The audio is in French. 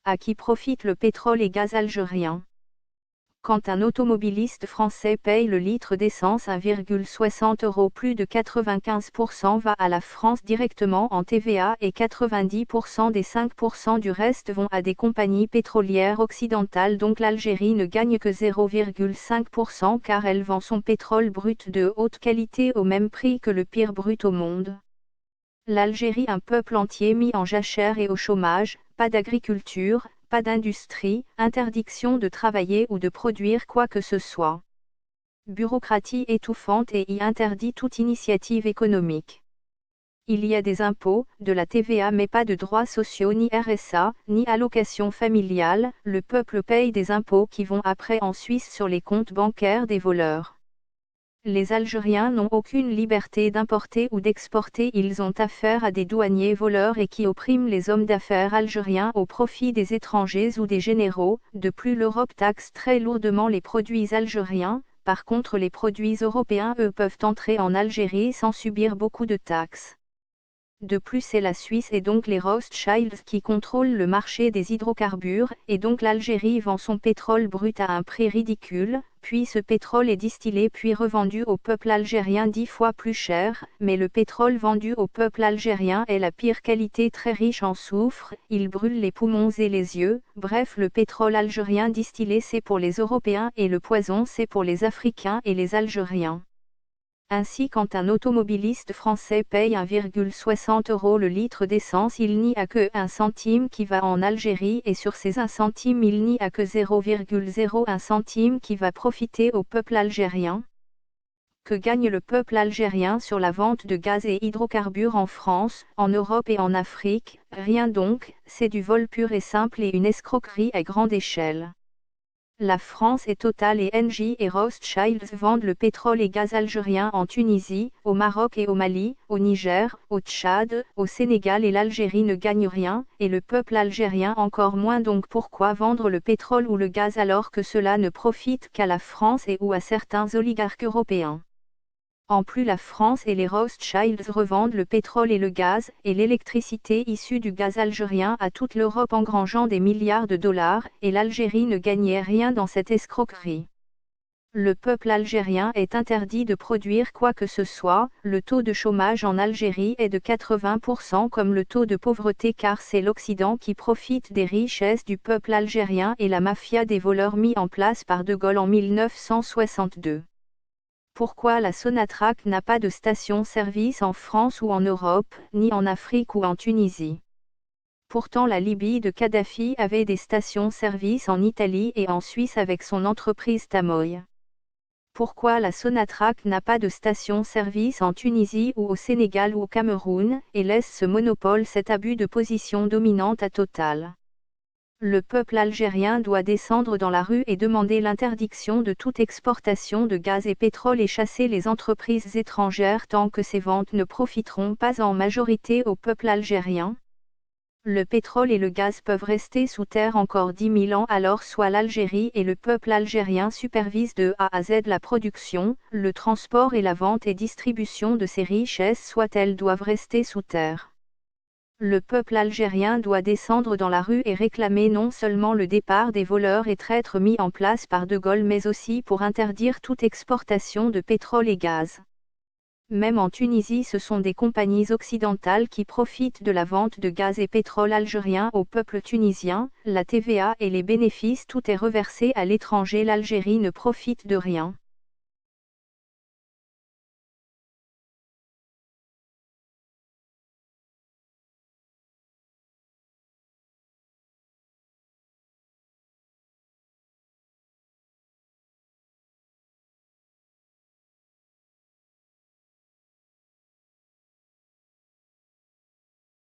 À qui profite le pétrole et gaz algérien? Quand un automobiliste français paye le litre d'essence 1,60 €, plus de 95% va à la France directement en TVA et 90% des 5% du reste vont à des compagnies pétrolières occidentales. Donc l'Algérie ne gagne que 0,5% car elle vend son pétrole brut de haute qualité au même prix que le pire brut au monde. L'Algérie, un peuple entier mis en jachère et au chômage, pas d'agriculture, pas d'industrie, interdiction de travailler ou de produire quoi que ce soit. Bureaucratie étouffante et y interdit toute initiative économique. Il y a des impôts, de la TVA mais pas de droits sociaux ni RSA, ni allocations familiales. Le peuple paye des impôts qui vont après en Suisse sur les comptes bancaires des voleurs. Les Algériens n'ont aucune liberté d'importer ou d'exporter, ils ont affaire à des douaniers voleurs et qui oppriment les hommes d'affaires algériens au profit des étrangers ou des généraux. De plus, l'Europe taxe très lourdement les produits algériens, par contre les produits européens eux peuvent entrer en Algérie sans subir beaucoup de taxes. De plus, c'est la Suisse et donc les Rothschilds qui contrôlent le marché des hydrocarbures, et donc l'Algérie vend son pétrole brut à un prix ridicule, puis ce pétrole est distillé puis revendu au peuple algérien 10 fois plus cher, mais le pétrole vendu au peuple algérien est la pire qualité, très riche en soufre, il brûle les poumons et les yeux. Bref, le pétrole algérien distillé c'est pour les Européens et le poison c'est pour les Africains et les Algériens. Ainsi, quand un automobiliste français paye 1,60 € le litre d'essence, il n'y a que 1 centime qui va en Algérie et sur ces 1 centime il n'y a que 0,01 centime qui va profiter au peuple algérien. Que gagne le peuple algérien sur la vente de gaz et hydrocarbures en France, en Europe et en Afrique? Rien donc, c'est du vol pur et simple et une escroquerie à grande échelle. La France et Total et Engie et Rothschilds vendent le pétrole et gaz algérien en Tunisie, au Maroc et au Mali, au Niger, au Tchad, au Sénégal, et l'Algérie ne gagne rien, et le peuple algérien encore moins. Donc pourquoi vendre le pétrole ou le gaz alors que cela ne profite qu'à la France et ou à certains oligarques européens? En plus, la France et les Rothschilds revendent le pétrole et le gaz, et l'électricité issue du gaz algérien à toute l'Europe engrangeant des milliards de dollars, et l'Algérie ne gagnait rien dans cette escroquerie. Le peuple algérien est interdit de produire quoi que ce soit, le taux de chômage en Algérie est de 80% comme le taux de pauvreté car c'est l'Occident qui profite des richesses du peuple algérien et la mafia des voleurs mis en place par De Gaulle en 1962. Pourquoi la Sonatrach n'a pas de station-service en France ou en Europe, ni en Afrique ou en Tunisie? Pourtant la Libye de Kadhafi avait des stations-service en Italie et en Suisse avec son entreprise Tamoil. Pourquoi la Sonatrach n'a pas de station-service en Tunisie ou au Sénégal ou au Cameroun, et laisse ce monopole, cet abus de position dominante à Total? Le peuple algérien doit descendre dans la rue et demander l'interdiction de toute exportation de gaz et pétrole et chasser les entreprises étrangères tant que ces ventes ne profiteront pas en majorité au peuple algérien. Le pétrole et le gaz peuvent rester sous terre encore 10 000 ans, alors soit l'Algérie et le peuple algérien supervisent de A à Z la production, le transport et la vente et distribution de ces richesses, soit elles doivent rester sous terre. Le peuple algérien doit descendre dans la rue et réclamer non seulement le départ des voleurs et traîtres mis en place par De Gaulle mais aussi pour interdire toute exportation de pétrole et gaz. Même en Tunisie, ce sont des compagnies occidentales qui profitent de la vente de gaz et pétrole algérien au peuple tunisien, la TVA et les bénéfices, tout est reversé à l'étranger, l'Algérie ne profite de rien.